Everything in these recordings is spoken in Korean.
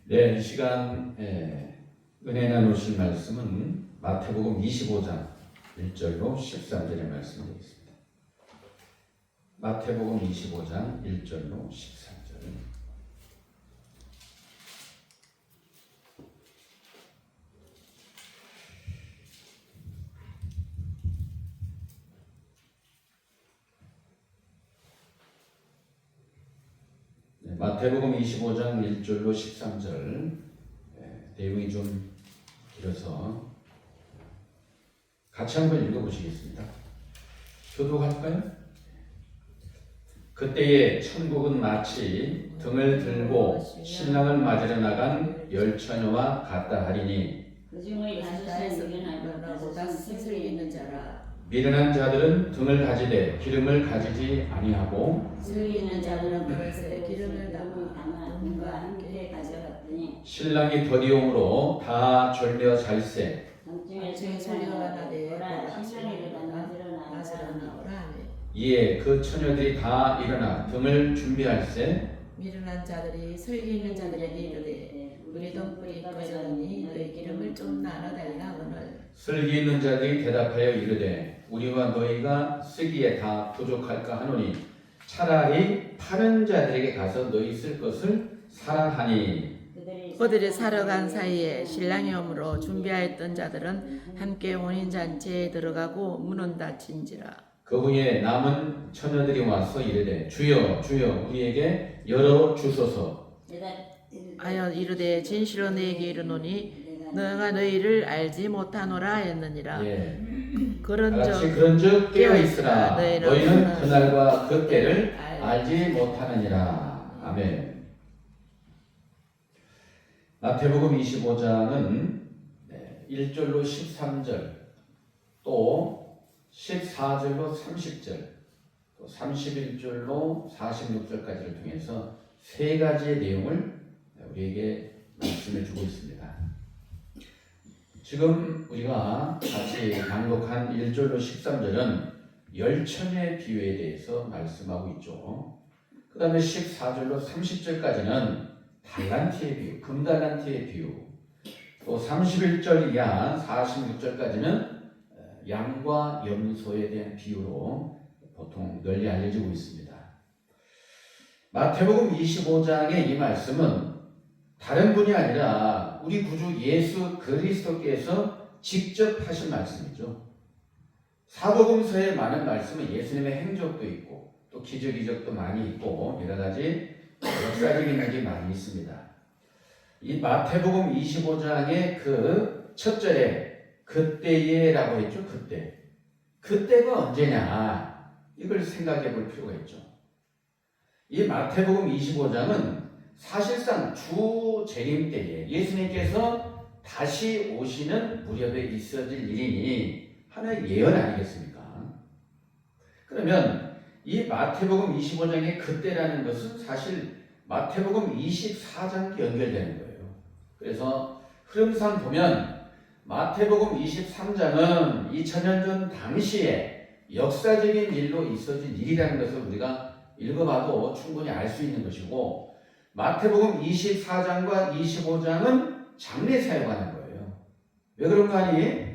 네, 이 시간 은혜 나누실 말씀은 마태복음 25장 1절로 13절의 말씀 되겠습니다. 마태복음 25장 1절로 13절. 마태복음 25장 1절로 13절. 내용이 좀 길어서 같이 한번 읽어보시겠습니다. 교독할까요? 그때에 천국은 마치 등을 들고 신랑을 맞으러 나간 열 처녀와 같다 하리니 그 중에 다섯은 미련하고 다섯은 슬기 있는 자라. 미련한 자들은 등을 가지되 기름을 가지지 아니하고 슬기 있는 자들은 그릇에 기름을 담아 등과 함께 가져갔더니 신랑이 더디움으로 다 졸며 잘세 밤중에 소리가 나되 오라 신랑이를 맞으러 나오라. 이에 그 처녀들이 다 일어나 등을 준비할세 미련한 자들이 슬기 있는 자들에게 이르되 우리 등불이 꺼졌으니 너희 기름을 좀 나눠달라 하거늘 슬기 있는 자들이 대답하여 이르되 우리와 너희가 쓰기에 다 부족할까 하노니 차라리 파는 자들에게 가서 너희 쓸 것을 사랑하니 그들이 사러 간 사이에 신랑이 오므로 준비하였던 자들은 함께 혼인잔치에 들어가고 문은 닫힌지라. 그 후에 남은 처녀들이 와서 이르되 주여 주여 우리에게 열어 주소서 하여 이르되 진실로 너희에게 이르노니 너가 너희를 알지 못하노라 했느니라. 그런즉 깨어있으라 너희는 그날과 그 때를 알지 못하느니라. 아멘. 마태복음 25장은 1절로 13절 또 14절로 30절 또 31절로 46절까지를 통해서 세 가지의 내용을 우리에게 말씀해 주고 있습니다. 지금 우리가 같이 방독한 1절로 13절은 열처녀의 비유에 대해서 말씀하고 있죠. 그 다음에 14절로 30절까지는 달란트의 비유, 금달란트의 비유, 또 31절 이하 46절까지는 양과 염소에 대한 비유로 보통 널리 알려지고 있습니다. 마태복음 25장의 이 말씀은 다른 분이 아니라 우리 구주 예수 그리스도께서 직접 하신 말씀이죠. 사복음서에 많은 말씀은 예수님의 행적도 있고 또 기적 이적도 많이 있고 여러 가지 역사적인 일이 많이 있습니다. 이 마태복음 25장의 그 첫 절에 그때에라고 했죠. 그때가 언제냐 이걸 생각해 볼 필요가 있죠. 이 마태복음 25장은 사실상 주 재림 때에 예수님께서 다시 오시는 무렵에 있어질 일이니 하나의 예언 아니겠습니까? 그러면 이 마태복음 25장의 그때라는 것은 사실 마태복음 24장과 연결되는 거예요. 그래서 흐름상 보면 마태복음 23장은 2000년 전 당시에 역사적인 일로 있어진 일이라는 것을 우리가 읽어봐도 충분히 알 수 있는 것이고 마태복음 24장과 25장은 장례사에 관한 거예요. 왜 그런가 하니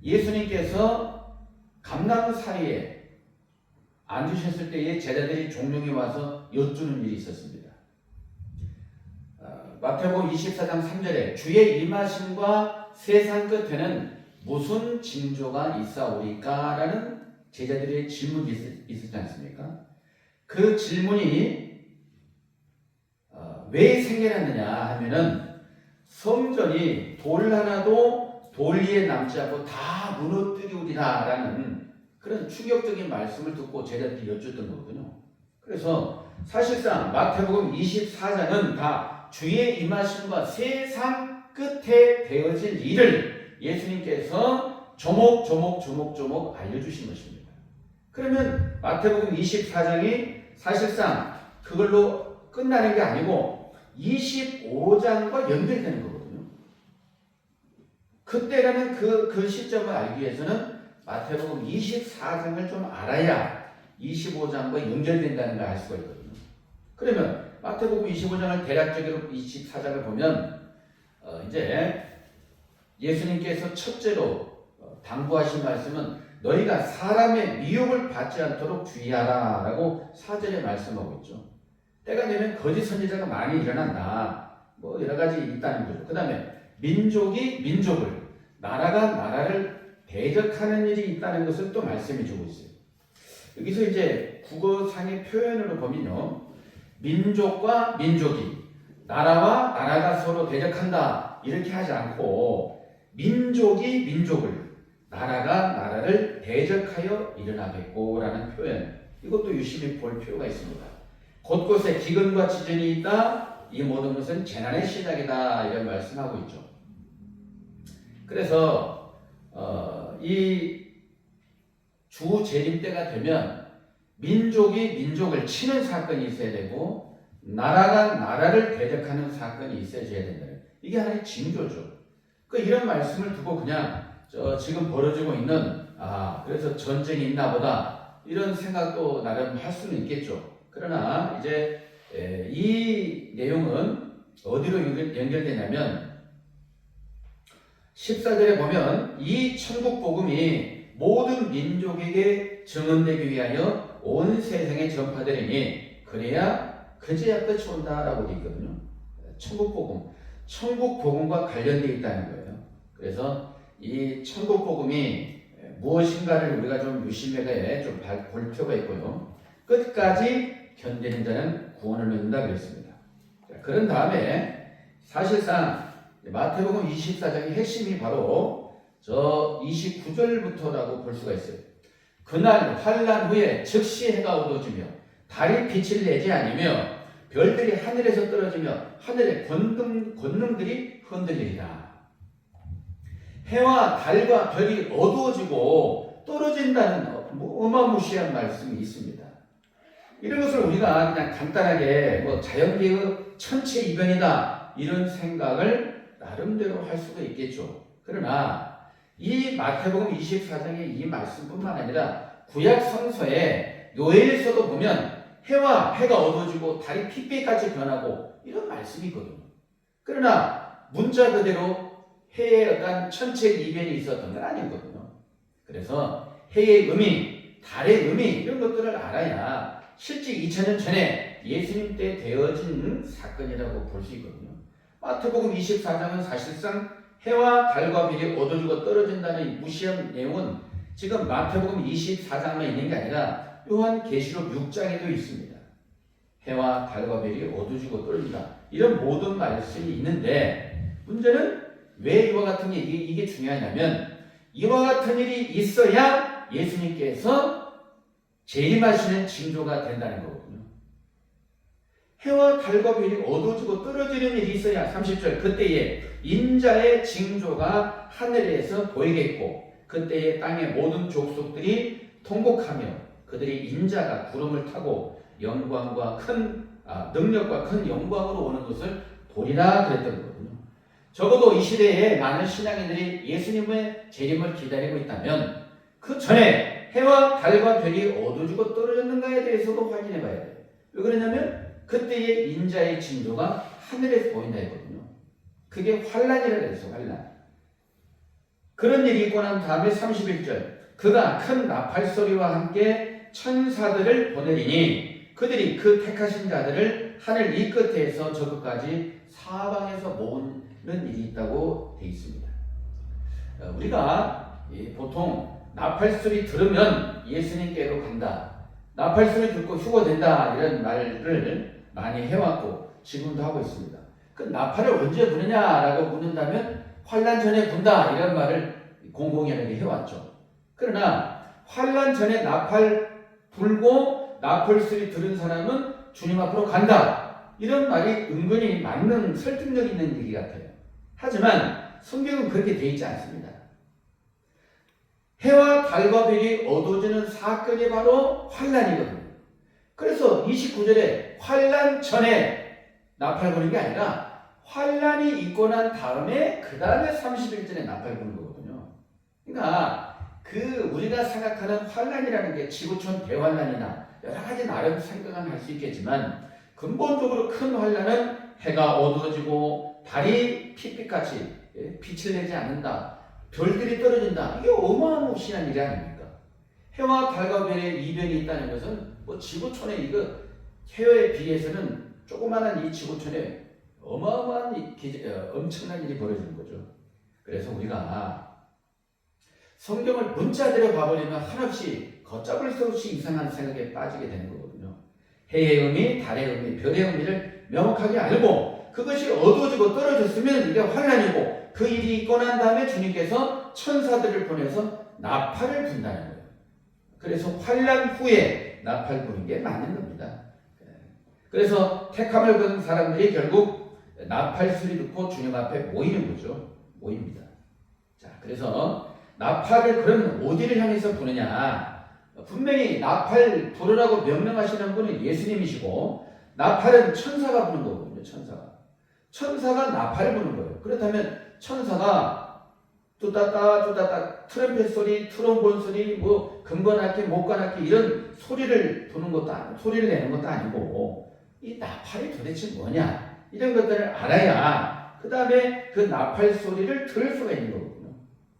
예수님께서 감람사리에 앉으셨을 때에 제자들이 종룡이 와서 여쭈는 일이 있었습니다. 마태복음 24장 3절에 주의 임하심과 세상 끝에는 무슨 징조가 있사오리까? 라는 제자들의 질문이 있었지 않습니까? 그 질문이 왜 생겨났느냐 하면은 성전이 돌 하나도 돌 위에 남지 않고 다 무너뜨리우리라 라는 그런 충격적인 말씀을 듣고 제자들이 여쭈었던 거거든요. 그래서 사실상 마태복음 24장은 다 주의 임하심과 세상 끝에 되어질 일을 예수님께서 조목조목 알려주신 것입니다. 그러면 마태복음 24장이 사실상 그걸로 끝나는 게 아니고 25장과 연결되는 거거든요. 그때라는 그 시점을 알기 위해서는 마태복음 24장을 좀 알아야 25장과 연결된다는 걸 알 수가 있거든요. 그러면 마태복음 25장을 대략적으로 24장을 보면 이제 예수님께서 첫째로 당부하신 말씀은 너희가 사람의 미혹을 받지 않도록 주의하라 라고 4절에 말씀하고 있죠. 때가 되면 거짓 선지자가 많이 일어난다. 뭐 여러 가지 있다는 거죠. 그 다음에 민족이 민족을, 나라가 나라를 대적하는 일이 있다는 것을 또 말씀해 주고 있어요. 여기서 이제 국어상의 표현으로 보면요, 민족과 민족이, 나라와 나라가 서로 대적한다 이렇게 하지 않고 민족이 민족을, 나라가 나라를 대적하여 일어나겠고라는 표현, 이것도 유심히 볼 필요가 있습니다. 곳곳에 기근과 지진이 있다. 이 모든 것은 재난의 시작이다. 이런 말씀하고 있죠. 그래서 이 주 재림 때가 되면 민족이 민족을 치는 사건이 있어야 되고 나라가 나라를 대적하는 사건이 있어야 된다. 이게 하나의 징조죠. 이런 말씀을 두고 그냥 지금 벌어지고 있는 그래서 전쟁이 있나 보다 이런 생각도 나름 할 수는 있겠죠. 그러나 이제 이 내용은 어디로 연결되냐면 14절에 보면 이 천국 복음이 모든 민족에게 증언되기 위하여 온 세상에 전파되리니 그래야 그제야 끝이 온다라고 되어 있거든요. 천국 복음과 관련되어 있다는 거예요. 그래서 이 천국 복음이 무엇인가를 우리가 좀 유심하게 좀 볼 필요가 있고요. 끝까지 견디는 자는 구원을 얻는다 그랬습니다. 그런 다음에 사실상 마태복음 24장의 핵심이 바로 저 29절부터라고 볼 수가 있어요. 그날 환난 후에 즉시 해가 어두워지며 달이 빛을 내지 않으며 별들이 하늘에서 떨어지며 하늘의 권능들이 흔들리리라. 해와 달과 별이 어두워지고 떨어진다는 어마무시한 말씀이 있습니다. 이런 것을 우리가 그냥 간단하게 자연계의 천체이변이다 이런 생각을 나름대로 할 수가 있겠죠. 그러나 이 마태복음 24장의 이 말씀뿐만 아니라 구약 성서의 요엘서도 보면 해가 어두워지고 달이 핏빛같이 변하고 이런 말씀이 있거든요. 그러나 문자 그대로 해의 어떤 천체 이변이 있었던 건 아니거든요. 그래서 해의 의미, 달의 의미 이런 것들을 알아야 실제 2000년 전에 예수님 때 되어진 사건이라고 볼 수 있거든요. 마태복음 24장은 사실상 해와 달과 별이 어두워지고 떨어진다는 이 무시한 내용은 지금 마태복음 24장만 있는 게 아니라 요한계시록 6장에도 있습니다. 해와 달과 별이 어두워지고 떨어진다. 이런 모든 말씀이 있는데 문제는 왜 이와 같은 이게 중요하냐면 이와 같은 일이 있어야 예수님께서 재림하시는 징조가 된다는 거거든요. 해와 달과 별이 어두워지고 떨어지는 일이 있어야 30절 그때에 인자의 징조가 하늘에서 보이겠고 그때에 땅의 모든 족속들이 통곡하며 그들이 인자가 구름을 타고 영광과 능력과 큰 영광으로 오는 것을 보리라 그랬던 거거든요. 적어도 이 시대에 많은 신앙인들이 예수님의 재림을 기다리고 있다면 그 전에 해와 달과 별이 어두워지고 떨어졌는가에 대해서도 확인해 봐야 돼요. 왜 그러냐면 그때의 인자의 징조가 하늘에서 보인다 했거든요. 그게 환란이라고 했어요. 환란. 그런 일이 있고 난 다음에 31절 그가 큰 나팔소리와 함께 천사들을 보내리니 그들이 그 택하신 자들을 하늘 이 끝에서 저 끝까지 사방에서 모으는 일이 있다고 되어 있습니다. 우리가 보통 나팔소리 들으면 예수님께로 간다. 나팔소리 듣고 휴거된다. 이런 말을 많이 해왔고 지금도 하고 있습니다. 그 나팔을 언제 부느냐라고 묻는다면 환란 전에 분다. 이런 말을 공공연하게 해왔죠. 그러나 환란 전에 나팔 불고 나팔소리 들은 사람은 주님 앞으로 간다. 이런 말이 은근히 맞는 설득력 있는 얘기 같아요. 하지만 성경은 그렇게 되어 있지 않습니다. 해와 달과 별이 어두워지는 사건이 바로 환란이거든요. 그래서 29절에 환란 전에 나팔 부는 게 아니라 환란이 있고 난 다음에 그 다음에 31절에 나팔 부는 거거든요. 그러니까 그 우리가 생각하는 환란이라는 게 지구촌 대환란이나 여러 가지 나름 생각은 할 수 있겠지만 근본적으로 큰 환란은 해가 어두워지고 달이 핏빛같이 빛을 내지 않는다. 별들이 떨어진다. 이게 어마무시한 일이 아닙니까? 해와 달과 별의 이변이 있다는 것은 뭐 지구촌의 이거 해에 비해서는 조그마한 이 지구촌에 어마어마한 엄청난 일이 벌어지는 거죠. 그래서 우리가 성경을 문자대로 봐버리면 한없이 걷잡을 수 없이 이상한 생각에 빠지게 되는 거거든요. 해의 의미, 달의 의미, 별의 의미를 명확하게 알고 그것이 어두워지고 떨어졌으면 이게 환란이고 그 일이 있고 난 다음에 주님께서 천사들을 보내서 나팔을 분다는 거예요. 그래서 환란 후에 나팔 부는 게 맞는 겁니다. 그래서 택함을 받은 사람들이 결국 나팔 소리 듣고 주님 앞에 모이는 거죠. 모입니다. 자, 그래서 나팔을 그럼 어디를 향해서 부느냐? 분명히 나팔 부르라고 명령하시는 분은 예수님이시고 나팔은 천사가 부는 거거든요. 천사가 나팔을 부는 거예요. 그렇다면 천사가 뚜따따 뚜따따 트럼펫 소리, 트롬본 소리, 뭐 금관악기, 목관악기 이런 소리를 부는 것도 아니고 소리를 내는 것도 아니고 이 나팔이 도대체 뭐냐 이런 것들을 알아야 그 다음에 그 나팔 소리를 들을 수가 있는 거거든요.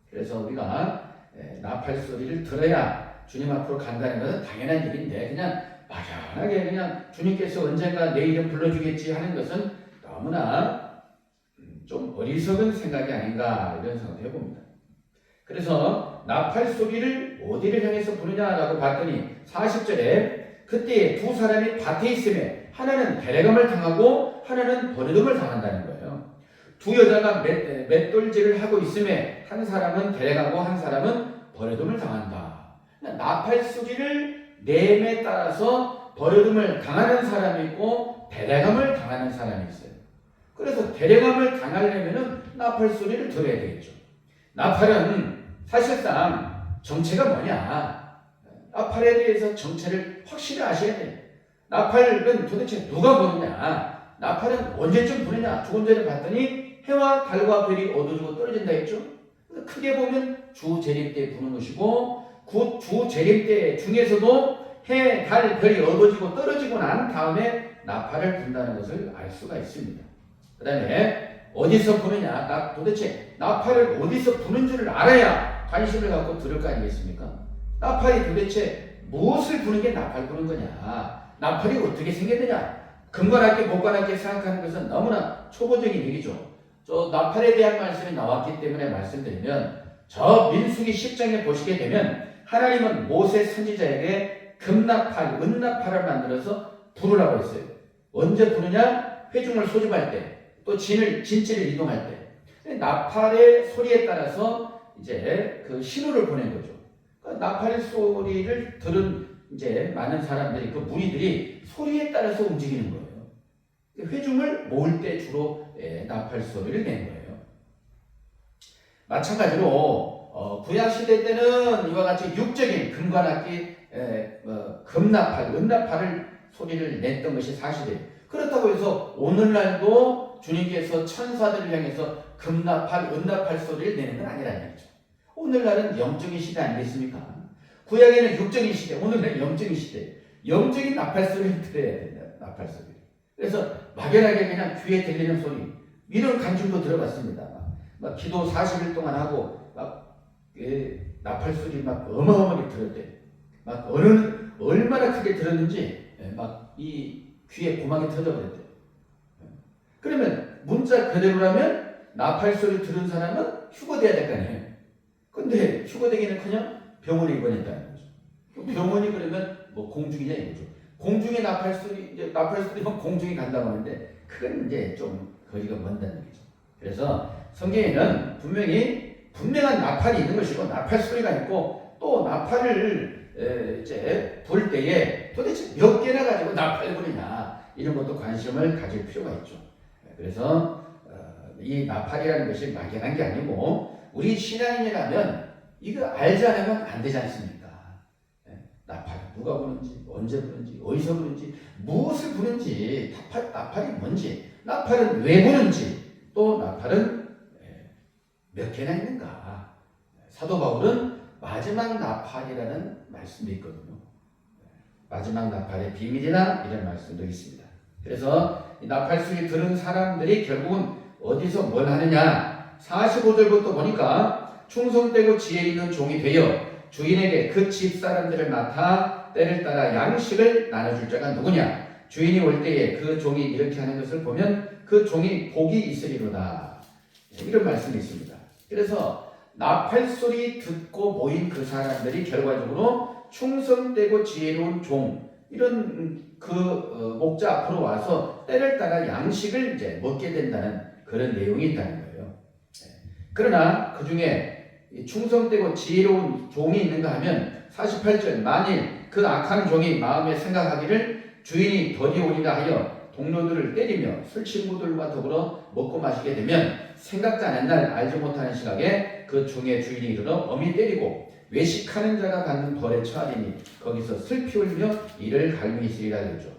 그래서 우리가 나팔 소리를 들어야 주님 앞으로 간다는 것은 당연한 일인데 그냥 막연하게 그냥 주님께서 언젠가 내 이름 불러주겠지 하는 것은 너무나 좀 어리석은 생각이 아닌가 이런 생각을 해봅니다. 그래서 나팔 소리를 어디를 향해서 부르냐라고 봤더니 40절에 그때 두 사람이 밭에 있음에 하나는 배려감을 당하고 하나는 버려둠을 당한다는 거예요. 두 여자가 맷돌질을 하고 있음에 한 사람은 데려가고 한 사람은 버려둠을 당한다. 나팔 소리를 내음에 따라서 버려둠을 당하는 사람이 있고 데려감을 당하는 사람이 있어요. 그래서 데려감을 당하려면 나팔 소리를 들어야 되겠죠. 나팔은 사실상 정체가 뭐냐? 나팔에 대해서 정체를 확실히 아셔야 돼요. 나팔은 도대체 누가 부느냐? 나팔은 언제쯤 부느냐? 조금 전에 봤더니 해와 달과 별이 어두워지고 떨어진다 했죠. 크게 보면 주 재림 때 부는 것이고 그 주 재림 때 중에서도 해, 달, 별이 어두워지고 떨어지고 난 다음에 나팔을 분다는 것을 알 수가 있습니다. 그 다음에 어디서 부느냐? 도대체 나팔을 어디서 부는 줄을 알아야 관심을 갖고 들을 거 아니겠습니까? 나팔이 도대체 무엇을 부는 게 나팔 부는 거냐? 나팔이 어떻게 생겼느냐? 금관악기, 목관악기 생각하는 것은 너무나 초보적인 얘기죠. 저 나팔에 대한 말씀이 나왔기 때문에 말씀드리면 저 민수기 10장에 보시게 되면 하나님은 모세 선지자에게 금나팔, 은나팔을 만들어서 부르라고 했어요. 언제 부르냐? 회중을 소집할 때, 또 진지를 이동할 때. 나팔의 소리에 따라서 이제 그 신호를 보낸 거죠. 그러니까 나팔 소리를 들은 이제 많은 사람들이, 그 무리들이 소리에 따라서 움직이는 거예요. 회중을 모을 때 주로 나팔 소리를 낸 거예요. 마찬가지로 구약시대 때는 이와 같이 육적인 금관악기, 금나팔, 은나팔을 소리를 냈던 것이 사실이에요. 그렇다고 해서 오늘날도 주님께서 천사들을 향해서 금나팔, 은나팔 소리를 내는 건 아니라는 얘기죠. 오늘날은 영적인 시대 아니겠습니까? 구약에는 육적인 시대, 오늘날은 영적인 시대. 영적인 나팔 소리를 들어야 된다. 나팔 소리. 그래서 막연하게 그냥 귀에 들리는 소리 이런 간증도 들어봤습니다. 막 기도 40일 동안 하고 막 나팔 소리 막 어마어마하게 들었대. 막 얼마나 크게 들었는지 막 이 귀에 고막이 터져버렸대. 그러면 문자 그대로라면 나팔 소리 들은 사람은 휴거돼야 될 거 아니에요. 근데 휴거되기는커녕 병원에 입원했다는 거죠. 병원이 그러면 뭐 공중이냐 이거죠. 공중에 나팔 소리면 공중에 간다고 하는데 그건 이제 좀 거리가 먼다는 얘기죠. 그래서 성경에는 분명한 나팔이 있는 것이고 나팔 소리가 있고 또 나팔을 이제 불 때에 도대체 몇 개나 가지고 나팔을 부르냐 이런 것도 관심을 가질 필요가 있죠. 그래서 이 나팔이라는 것이 막연한 게 아니고 우리 신앙인이라면 이거 알지 않으면 안 되지 않습니까? 나팔 누가 부는지, 언제 부는지, 어디서 부는지, 무엇을 부는지, 나팔이 뭔지, 나팔은 왜 부는지, 또 나팔은 몇 개나 있는가. 사도 바울은 마지막 나팔이라는 말씀도 있거든요. 마지막 나팔의 비밀이나 이런 말씀도 있습니다. 그래서 이 나팔소리 들은 사람들이 결국은 어디서 뭘 하느냐, 45절부터 보니까 충성되고 지혜 있는 종이 되어 주인에게 그 집 사람들을 맡아 때를 따라 양식을 나눠줄 자가 누구냐, 주인이 올 때에 그 종이 이렇게 하는 것을 보면 그 종이 복이 있으리로다, 이런 말씀이 있습니다. 그래서 나팔소리 듣고 모인 그 사람들이 결과적으로 충성되고 지혜로운 종, 이런 목자 앞으로 와서 때를 따라 양식을 이제 먹게 된다는 그런 내용이 있다는 거예요. 그러나 그 중에 충성되고 지혜로운 종이 있는가 하면 48절, 만일 그 악한 종이 마음에 생각하기를 주인이 더디 오리라 하여 동료들을 때리며 술 친구들과 더불어 먹고 마시게 되면 생각지 않은 날 알지 못하는 시각에 그 종의 주인이 이르러 엄히 때리고 외식하는 자가 받는 벌에 처하리니 거기서 슬피 울며 이를 갈미 있으리라 그러죠.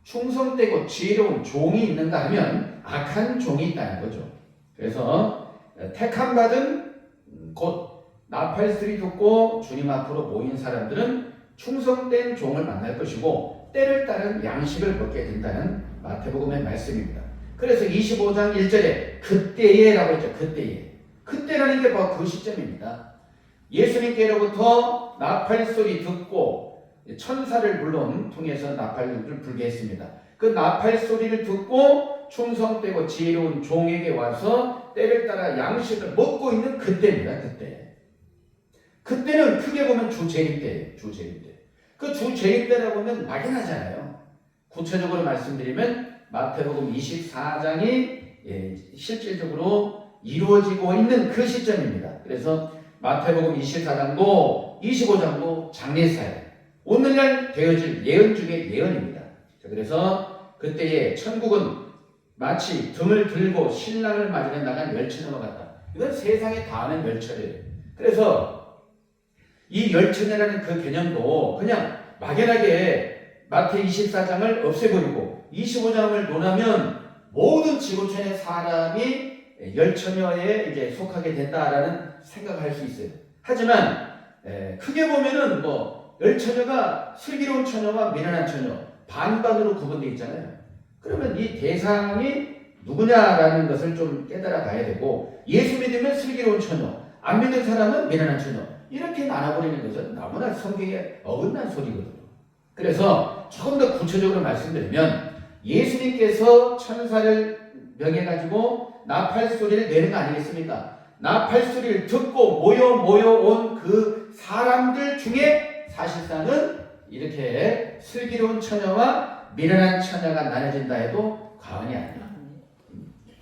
충성되고 지혜로운 종이 있는가 하면 악한 종이 있다는 거죠. 그래서 택함 받은 곧 나팔소리 듣고 주님 앞으로 모인 사람들은 충성된 종을 만날 것이고 때를 따른 양식을 먹게 된다는 마태복음의 말씀입니다. 그래서 25장 1절에 그때에 라고 했죠. 그때라는 게 바로 그 시점입니다. 예수님께로부터 나팔소리 듣고 천사를 물론 통해서 나팔을 불게 했습니다. 그 나팔소리를 듣고 충성되고 지혜로운 종에게 와서 때를 따라 양식을 먹고 있는 그때입니다. 그때는 크게 보면 주재림 때예요. 그 주재림 때라고 하면 막연하잖아요. 구체적으로 말씀드리면 마태복음 24장이 실질적으로 이루어지고 있는 그 시점입니다. 그래서 마태복음 24장도 25장도 장례사예요. 오늘날 되어질 예언 중에 예언입니다. 그래서 그때에 천국은 마치 등을 들고 신랑을 맞으러 나간 열처녀와 같다. 이건 세상에 다하는 열처녀예요. 그래서 이 열처녀라는 그 개념도 그냥 막연하게 마태 24장을 없애버리고 25장을 논하면 모든 지구촌의 사람이 열처녀에 이제 속하게 된다라는 생각을 할 수 있어요. 하지만 크게 보면은 열처녀가 슬기로운 처녀와 미련한 처녀 반반으로 구분되어 있잖아요. 그러면 이 대상이 누구냐라는 것을 좀 깨달아 봐야 되고, 예수 믿으면 슬기로운 처녀, 안 믿는 사람은 미련한 처녀, 이렇게 나눠버리는 것은 너무나 성경에 어긋난 소리거든요. 그래서 조금 더 구체적으로 말씀드리면 예수님께서 천사를 명해가지고 나팔소리를 내는 거 아니겠습니까? 나팔소리를 듣고 모여온 그 사람들 중에 사실상은 이렇게 슬기로운 처녀와 미련한 처녀가 나눠진다 해도 과언이 아니야.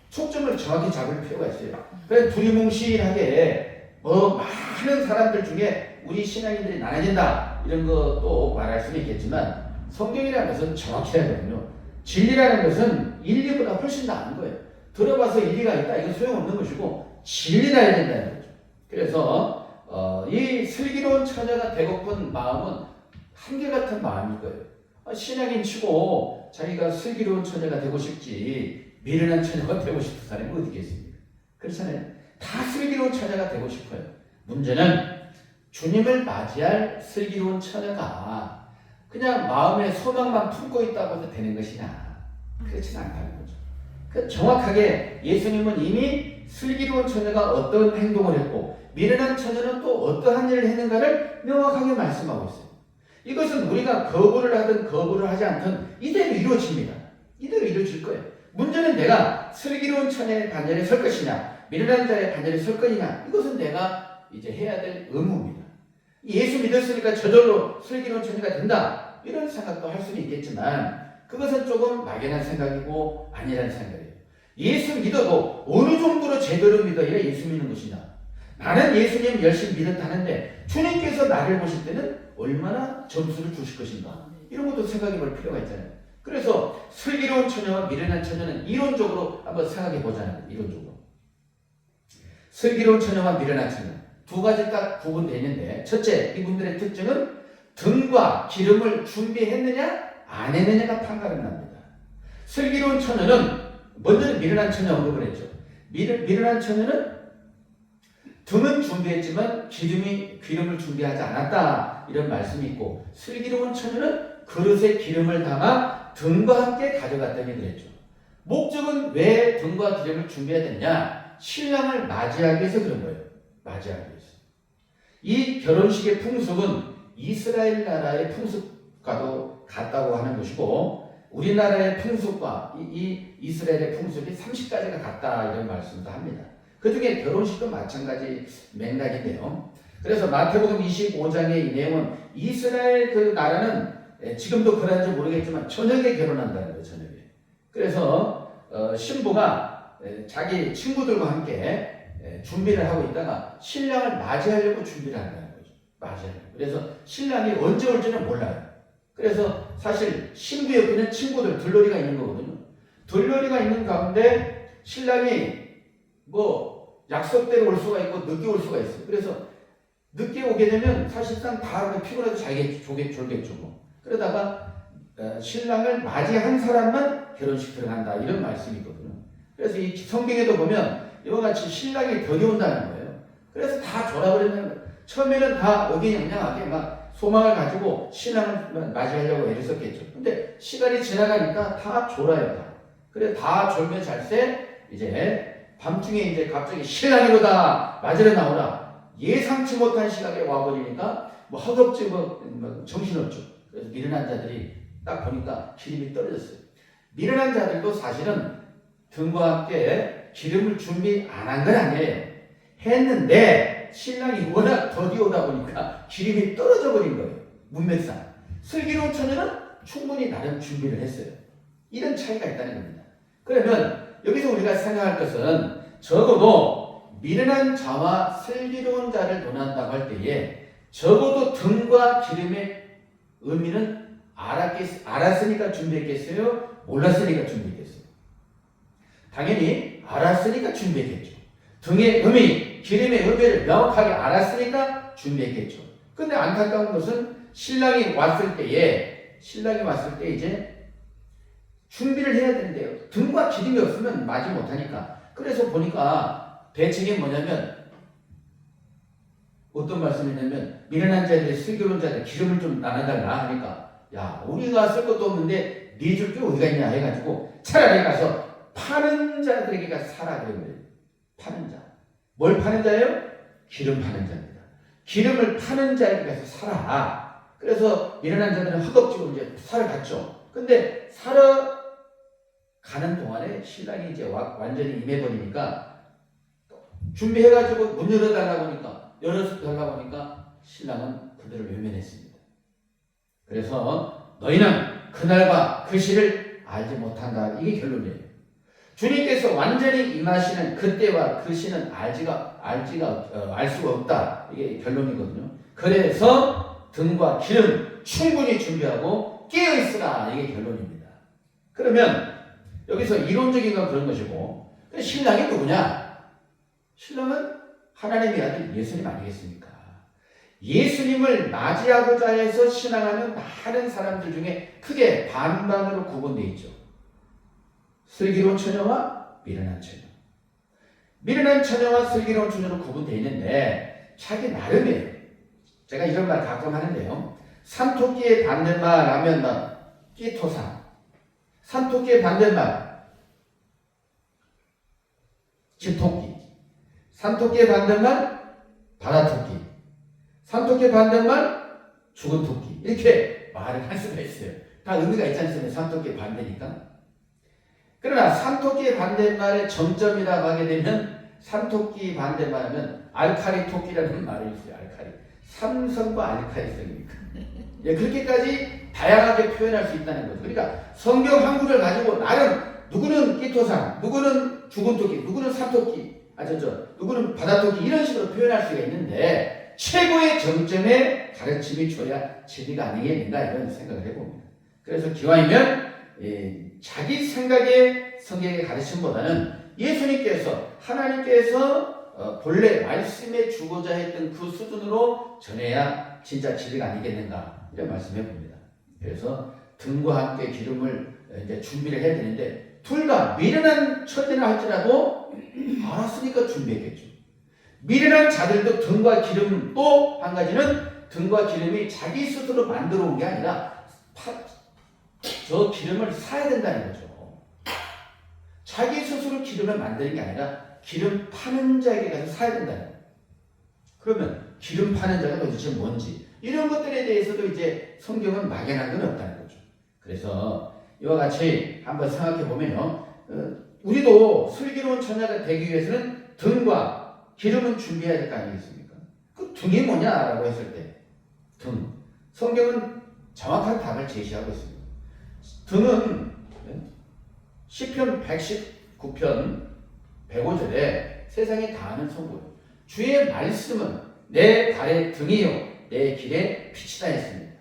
초점을 정확히 잡을 필요가 있어요. 그래서 두리뭉실하게 많은 사람들 중에 우리 신앙인들이 나눠진다 이런 것도 말할 수는 있겠지만, 성경이라는 것은 정확해야 되거든요. 진리라는 것은 일리보다 훨씬 나은 거예요. 들어봐서 일리가 있다 이건 소용없는 것이고 진리가 해야 된다는 거죠. 그래서 이 슬기로운 처녀가 되고픈 마음은 한결같은 마음일 거예요. 신앙인 치고 자기가 슬기로운 처녀가 되고 싶지 미련한 처녀가 되고 싶은 사람이 어디 있겠습니까? 그렇잖아요. 다 슬기로운 처녀가 되고 싶어요. 문제는 주님을 맞이할 슬기로운 처녀가 그냥 마음에 소망만 품고 있다고 해서 되는 것이냐, 그렇지는 않다는 거죠. 정확하게 예수님은 이미 슬기로운 처녀가 어떤 행동을 했고 미련한 처녀는 또 어떠한 일을 했는가를 명확하게 말씀하고 있어요. 이것은 우리가 거부를 하든 거부를 하지 않든 이대로 이루어집니다. 이대로 이루어질 거예요. 문제는 내가 슬기로운 처녀의 반열에 설 것이냐 미련한 자의 반열에 설 것이냐, 이것은 내가 이제 해야 될 의무입니다. 예수 믿었으니까 저절로 슬기로운 처녀가 된다 이런 생각도 할 수는 있겠지만 그것은 조금 막연한 생각이고 아니라는 생각이에요. 예수 믿어도 어느 정도로 제대로 믿어야 예수 믿는 것이냐. 나는 예수님 열심히 믿었다는데 주님께서 나를 보실 때는 얼마나 점수를 주실 것인가, 이런 것도 생각해 볼 필요가 있잖아요. 그래서 슬기로운 처녀와 미련한 처녀는 이론적으로 한번 생각해 보자는 거예요. 이론적으로 슬기로운 처녀와 미련한 처녀 두 가지 딱 구분되는데, 첫째, 이분들의 특징은 등과 기름을 준비했느냐 안 했느냐가 판가름 납니다. 슬기로운 처녀는 먼저 미련한 처녀 언급을 했죠. 미련한 처녀는 등은 준비했지만 기름을 준비하지 않았다 이런 말씀이 있고 슬기로운 처녀는 그릇에 기름을 담아 등과 함께 가져갔다니 그랬죠. 목적은 왜 등과 기름을 준비해야 되느냐? 신랑을 맞이하기 위해서 그런 거예요. 맞이하기 위해서. 이 결혼식의 풍습은 이스라엘 나라의 풍습과도 같다고 하는 것이고 우리나라의 풍습과 이 이스라엘의 풍습이 30가지가 같다 이런 말씀도 합니다. 그 중에 결혼식도 마찬가지 맥락인데요. 그래서 마태복음 25장의 이 내용은 이스라엘 그 나라는 지금도 그런지 모르겠지만 저녁에 결혼한다는 거예요. 저녁에. 그래서 신부가 자기 친구들과 함께 준비를 하고 있다가 신랑을 맞이하려고 준비를 한다는 거죠. 맞이하려고. 그래서 신랑이 언제 올지는 몰라요. 그래서 사실 신부 옆에는 친구들 들러리가 있는 거거든요. 들러리가 있는 가운데 신랑이 뭐 약속대로 올 수가 있고 늦게 올 수가 있어요. 그래서 늦게 오게 되면 사실상 다 피곤해서 졸겠죠. 뭐. 그러다가 신랑을 맞이한 사람만 결혼식 들어간다 이런 말씀이 있거든요. 그래서 이 성경에도 보면 이와 같이 신랑이 덕이 온다는 거예요. 그래서 다 졸아버리는 거예요. 처음에는 다 의기양양하게 막 소망을 가지고 신랑을 맞이하려고 애를 썼겠죠. 근데 시간이 지나가니까 다 졸아요. 그래서 다 졸면 잘새 이제 밤중에 이제 갑자기 신랑이로다 맞으러 나오라. 예상치 못한 시각에 와버리니까 뭐 허겁지겁 뭐 정신없죠. 그래서 미련한 자들이 딱 보니까 기름이 떨어졌어요. 미련한 자들도 사실은 등과 함께 기름을 준비 안 한 건 아니에요. 했는데 신랑이 워낙 더디 오다 보니까 기름이 떨어져 버린 거예요. 문맥상. 슬기로운 처녀는 충분히 나름 준비를 했어요. 이런 차이가 있다는 겁니다. 그러면 여기서 우리가 생각할 것은 적어도 미련한 자와 슬기로운 자를 논한다고 할 때에 적어도 등과 기름의 의미는 알았으니까 준비했겠어요? 몰랐으니까 준비했겠어요? 당연히 알았으니까 준비했겠죠. 등의 의미, 기름의 의미를 명확하게 알았으니까 준비했겠죠. 근데 안타까운 것은 신랑이 왔을 때 이제 준비를 해야 되는데요. 등과 기름이 없으면 맞이 못하니까. 그래서 보니까 대책이 뭐냐면 어떤 말씀이냐면 미련한 자들이 슬기로운 자들 기름을 좀 나눠달라 하니까 야 우리가 쓸 것도 없는데 네 줄 게 어디가 있냐 해가지고 차라리 가서 파는 자들에게 가서 사라 그런 거예요. 파는 자. 뭘 파는 자예요? 기름 파는 자입니다. 기름을 파는 자에게 가서 사라. 그래서 미련한 자들은 허겁지겁 이제 사러 갔죠. 근데 사러 가는 동안에 신랑이 이제 완전히 임해버리니까 준비해가지고 문 열어달라고 하니까 열어달라고 하니까 신랑은 그들을 외면했습니다. 그래서 너희는 그날과 그 시를 알지 못한다. 이게 결론이에요. 주님께서 완전히 임하시는 그때와 그 시는 알 수가 없다. 이게 결론이거든요. 그래서 등과 기름 충분히 준비하고 깨어있으라. 이게 결론입니다. 그러면 여기서 이론적인 건 그런 것이고 신랑이 누구냐? 신랑은 하나님의 아들 예수님 아니겠습니까? 예수님을 맞이하고자 해서 신앙하는 많은 사람들 중에 크게 반반으로 구분되어 있죠. 슬기로운 처녀와 미련한 처녀. 미련한 처녀와 슬기로운 처녀로 구분되어 있는데 자기 나름이에요. 제가 이런 말 가끔 하는데요. 산토끼의 반대말 하면 끼토산. 산토끼의 반대말 집토끼. 산토끼의 반대말 바다토끼. 산토끼의 반대말 죽은 토끼. 이렇게 말을 할 수가 있어요. 다 의미가 있지 않습니까? 산토끼의 반대니까. 그러나 산토끼의 반대말의 정점이라고 하게 되면 산토끼 반대말하면 알카리 토끼라는 말이 있어요. 알카리. 삼성과 알카리성입니까? 예, 그렇게까지 다양하게 표현할 수 있다는 거죠. 그러니까 성경 한 구를 가지고 나름 누구는 끼토산, 누구는 죽은 토끼, 누구는 산토끼, 누구는 바다토끼 이런 식으로 표현할 수가 있는데 최고의 정점에 가르침이 줘야 진리가 아니겠는가 이런 생각을 해봅니다. 그래서 기왕이면 자기 생각의 성경의 가르침보다는 예수님께서 하나님께서 본래 말씀에 주고자 했던 그 수준으로 전해야 진짜 진리가 아니겠는가 이런 말씀해 봅니다. 그래서 등과 함께 기름을 이제 준비를 해야 되는데 둘 다 미련한 처지나 할지라도 알았으니까 준비했겠죠. 미련한 자들도 등과 기름, 또 한 가지는 등과 기름이 자기 스스로 만들어 온 게 아니라 저 기름을 사야 된다는 거죠. 자기 스스로 기름을 만드는 게 아니라 기름 파는 자에게 가서 사야 된다는 거예요. 그러면 기름 파는 자가 도대체 뭔지 이런 것들에 대해서도 이제 성경은 막연한 건 없다는 거죠. 그래서 이와 같이 한번 생각해 보면요, 우리도 슬기로운 처녀가 되기 위해서는 등과 기름은 준비해야 될 거 아니겠습니까? 그 등이 뭐냐라고 했을 때 등, 성경은 정확한 답을 제시하고 있습니다. 등은 시편 119편 105절에 세상에 다하는 선고예요. 주의 말씀은 내 발의 등이요 내 길의 빛이다 했습니다.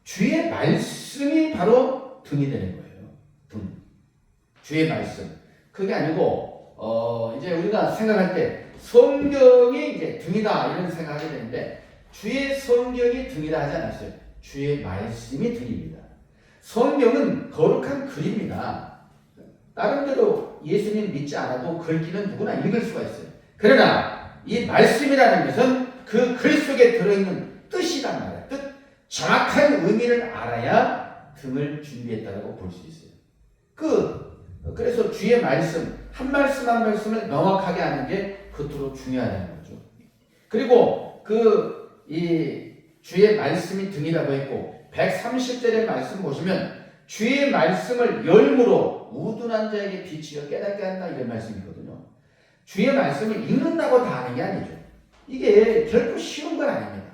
주의 말씀이 바로 등이 되는 거예요. 등. 주의 말씀. 그게 아니고 이제 우리가 생각할 때 성경이 이제 등이다 이런 생각하게 되는데 주의 성경이 등이다 하지 않았어요. 주의 말씀이 등입니다. 성경은 거룩한 글입니다. 나름대로 예수님 믿지 않아도 글귀는 누구나 읽을 수가 있어요. 그러나 이 말씀이라는 것은 그 글 속에 들어있는 뜻이란 말이에요. 뜻, 정확한 의미를 알아야 등을 준비했다고 볼 수 있어요. 그래서 주의 말씀, 한 말씀 한 말씀을 명확하게 하는 게 그토록 중요하다는 거죠. 그리고 이 주의 말씀이 등이라고 했고 130절의 말씀 보시면 주의 말씀을 열무로 우둔한 자에게 비치어 깨닫게 한다 이런 말씀이거든요. 주의 말씀을 읽는다고 다 아는 게 아니죠. 이게 결코 쉬운 건 아닙니다.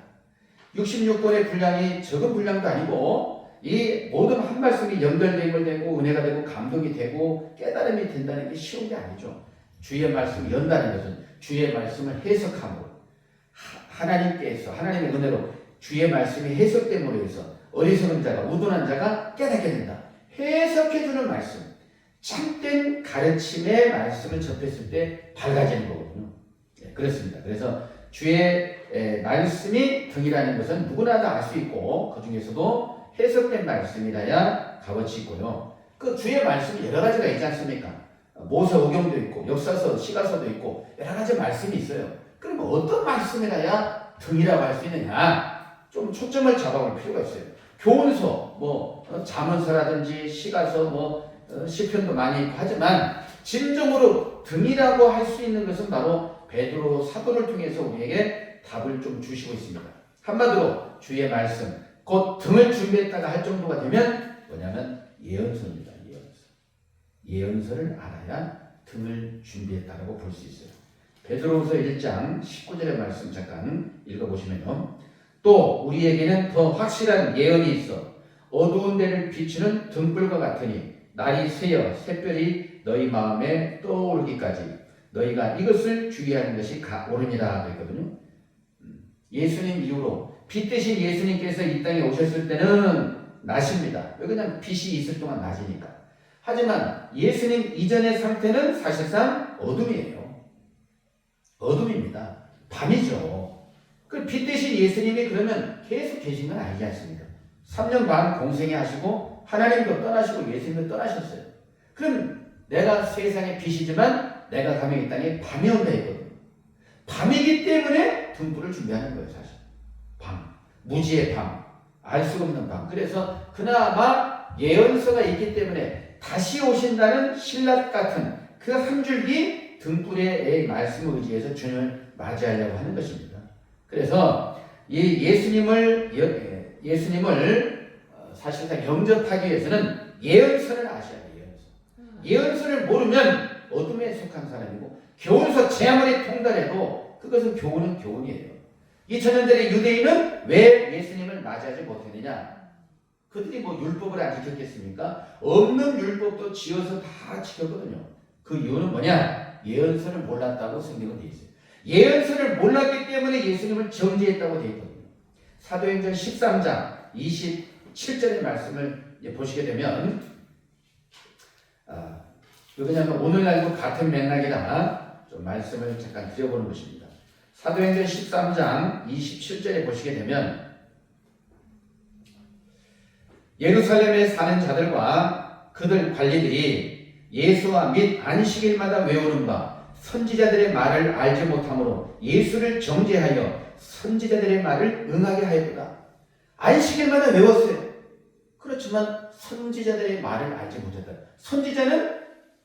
66권의 분량이 적은 분량도 아니고 이 모든 한 말씀이 연결되고 되고 은혜가 되고 감동이 되고 깨달음이 된다는 게 쉬운 게 아니죠. 주의 말씀을 연다는 것은 주의 말씀을 해석함으로 하나님께서 하나님의 은혜로 주의 말씀이 해석됨으로 해서 어리석은 자가 우둔한 자가 깨닫게 된다. 해석해주는 말씀, 참된 가르침의 말씀을 접했을 때 밝아지는 거거든요. 네, 그렇습니다. 그래서 주의 말씀이 등이라는 것은 누구나 다 알 수 있고 그 중에서도 해석된 말씀이라야 값어치 있고요. 그 주의 말씀이 여러 가지가 있지 않습니까? 모세오경도 있고 역사서, 시가서도 있고 여러 가지 말씀이 있어요. 그러면 어떤 말씀이라야 등이라고 할 수 있느냐? 좀 초점을 잡아볼 필요가 있어요. 교훈서, 잠언서라든지 시가서, 시편도 많이 있고 하지만 진정으로 등이라고 할 수 있는 것은 바로 베드로 사도를 통해서 우리에게 답을 좀 주시고 있습니다. 한마디로 주의 말씀, 곧 등을 준비했다가 할 정도가 되면 뭐냐면 예언서입니다. 예언서를 알아야 등을 준비했다고 볼 수 있어요. 베드로후서 1장 19절의 말씀 잠깐 읽어보시면요. 또 우리에게는 더 확실한 예언이 있어 어두운 데를 비추는 등불과 같으니 날이 새어 샛별이 너희 마음에 떠오르기까지 너희가 이것을 주의하는 것이 옳으니라 그랬거든요. 예수님 이후로 빛 대신 예수님께서 이 땅에 오셨을 때는 낮입니다. 왜 그냥 빛이 있을 동안 낮이니까. 하지만 예수님 이전의 상태는 사실상 어둠이에요. 어둠입니다. 밤이죠. 그 빛 대신 예수님이 그러면 계속 계신 건 아니지 않습니까? 3년 반 공생애 하시고 하나님도 떠나시고 예수님도 떠나셨어요. 그럼 내가 세상의 빛이지만 내가 가면 이 땅에 밤이 온다 했거든요. 밤이기 때문에 등불을 준비하는 거예요. 사실 밤, 무지의 밤, 알 수 없는 밤. 그래서 그나마 예언서가 있기 때문에 다시 오신다는 신라 같은 그 한 줄기 등불의 말씀을 의지해서 주님을 맞이하려고 하는 것입니다. 그래서 이 예수님을 사실상 영접하기 위해서는 예언서를 아셔야 돼요. 예언서를 모르면 어둠에 속한 사람이고 교훈서 제 아무리 통달해도 그것은 교훈은 교훈이에요. 2000년 전의 유대인은 왜 예수님을 맞이하지 못했느냐? 그들이 율법을 안 지켰겠습니까? 없는 율법도 지어서 다 지켰거든요. 그 이유는 뭐냐? 예언서를 몰랐다고 성경은 되어 있어요. 예언서를 몰랐기 때문에 예수님을 정죄했다고 되어 있거든요. 사도행전 13장 27절의 말씀을 보시게 되면 왜냐하면 오늘날도 같은 맥락이라 좀 말씀을 잠깐 드려보는 것입니다. 사도행전 13장 27절에 보시게 되면 예루살렘에 사는 자들과 그들 관리들이 예수와 및 안식일마다 외우는 바 선지자들의 말을 알지 못함으로 예수를 정죄하여 선지자들의 말을 응하게 하였다. 안식일마다 외웠어요. 그렇지만 선지자들의 말을 알지 못했다. 선지자는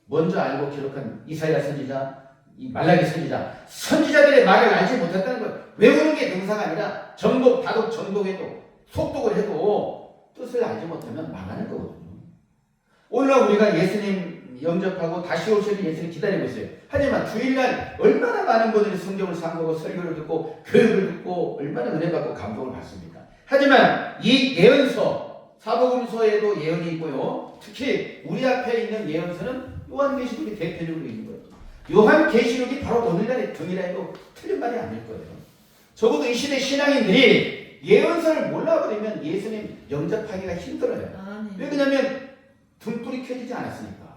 먼저 알고 기록한 이사야 선지자, 이 말라기 선지자, 선지자들의 말을 알지 못했다는 것. 외우는 게 능사가 아니라 정독, 다독, 정독해도 속독을 해도 뜻을 알지 못하면 망하는 거거든요. 오늘날 우리가 예수님 영접하고 다시 오실 예수님 기다리고 있어요. 하지만 주일날 얼마나 많은 분들이 성경을 상고하고 설교를 듣고 교육을 듣고 얼마나 은혜 받고 감동을 받습니까? 하지만 이 예언서, 사복음서에도 예언이 있고요. 특히 우리 앞에 있는 예언서는 요한계시록이 대표적으로 있는 거예요. 요한계시록이 바로 오늘날의 등이라 해도 틀린 말이 아닐 거예요. 적어도 이 시대 신앙인들이 예언서를 몰라버리면 예수님 영접하기가 힘들어요. 왜 그러냐면 등불이 켜지지 않았으니까.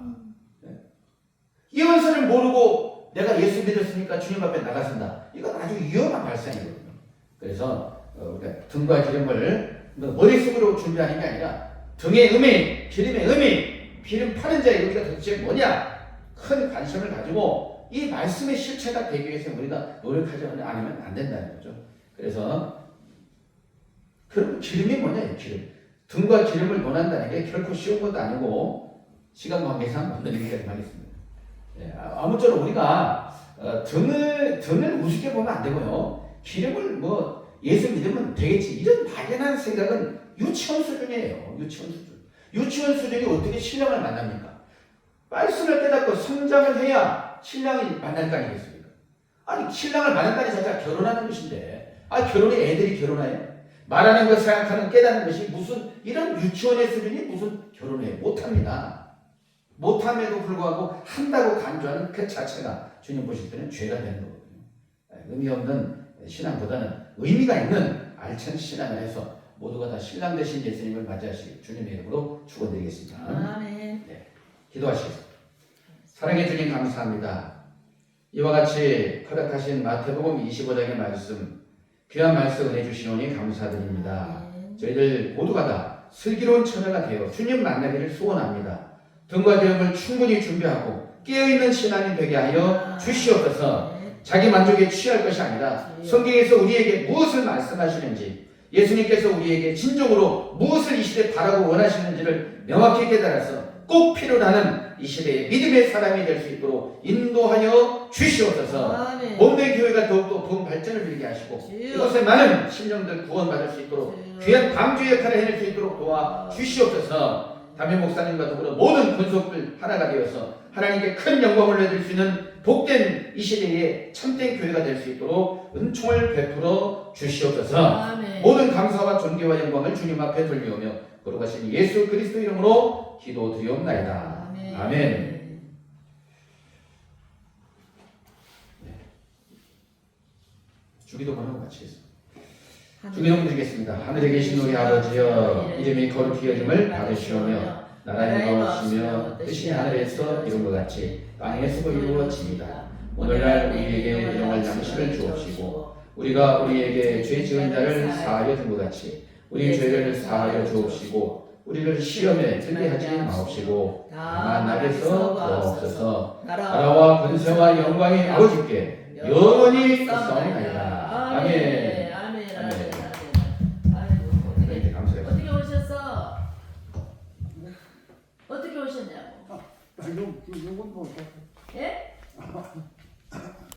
예언서를 모르고 내가 예수 믿었으니까 주님 앞에 나가선다. 이건 아주 위험한 발상이거든요. 그래서 우리가 등과 기름을 머릿속으로 준비하는 게 아니라 등의 의미, 기름의 의미, 기름 파는 자의 의미가 도대체 뭐냐? 큰 관심을 가지고 이 말씀의 실체가 되기 위해서 우리가 노력하지 않으면 안 된다는 거죠. 그래서 그럼 기름이 뭐냐? 기름. 등과 기름을 논한다는 게 결코 쉬운 것도 아니고 시간 관계상 못 넘기게 하겠습니다. 네, 아무쪼록 우리가 등을 우습게 보면 안 되고요. 기름을 뭐 예수 믿으면 되겠지 이런 막연한 생각은 유치원 수준이에요. 유치원 수준. 유치원 수준이 어떻게 신랑을 만납니까? 말씀을 깨닫고 성장을 해야 신랑이 만날 거 아니겠습니까? 아니 신랑을 만난다는 자체가 결혼하는 것인데 결혼에 애들이 결혼해요? 말하는 것 생각하는 깨닫는 것이 무슨 이런 유치원의 수준이 무슨 결혼해 못합니다. 못함에도 불구하고 한다고 간주하는 그 자체가 주님 보실 때는 죄가 되는 거거든요. 의미 없는 신앙보다는 의미가 있는 알찬 신앙을 해서 모두가 다 신랑 되신 예수님을 맞이하시길 주님의 이름으로 축원드리겠습니다. 아멘. 네, 기도하시겠습니다. 사랑해 주님 감사합니다. 이와 같이 허락하신 마태복음 25장의 말씀 귀한 말씀 은혜 주시오니 감사드립니다. 저희들 모두가 다 슬기로운 처녀가 되어 주님 만나기를 소원합니다. 등과 기름을 충분히 준비하고 깨어있는 신앙이 되게 하여 주시옵소서. 자기 만족에 취할 것이 아니라 성경에서 우리에게 무엇을 말씀하시는지 예수님께서 우리에게 진정으로 무엇을 이 시대에 바라고 원하시는지를 명확히 깨달아서 꼭 필요하는 이 시대의 믿음의 사람이 될 수 있도록 인도하여 주시옵소서. 몸의 교회가 더욱더 부흥 발전을 누리게 하시고 이곳에 많은 심령들 구원받을 수 있도록 귀한 방주 역할을 해낼 수 있도록 도와 주시옵소서. 담임 목사님과 더불어 모든 권속들 하나가 되어서 하나님께 큰 영광을 내드릴 수 있는 복된 이 시대에 참된 교회가 될 수 있도록 은총을 베풀어 주시옵소서. 모든 감사와 존귀와 영광을 주님 앞에 돌리오며 거룩하신 예수 그리스도 이름으로 기도드리옵나이다. 아멘. 주기도 번호 마치겠습니다. 주기도 드리겠습니다. 하늘에 계신 우리 아버지여 이름이 거룩히 여김을 받으시오며 나라의 영광이시며 뜻이 하늘에서 이룬 것 같이 땅에서도 이루어집니다. 오늘날 우리에게 일용할 양식을 주옵시고 우리가 우리에게 죄 지은 자를 사하여 준 것 같이 우리 죄를 사하여 주옵시고 우리를 시험에 들게 하지 마옵시고 다만 악에서 구하옵소서. 나라와 권세와 영광이 아버지께 영원히 있사옵나이다. 아멘. 어떻게 오셨어? 어떻게 오셨냐고? 이건 뭐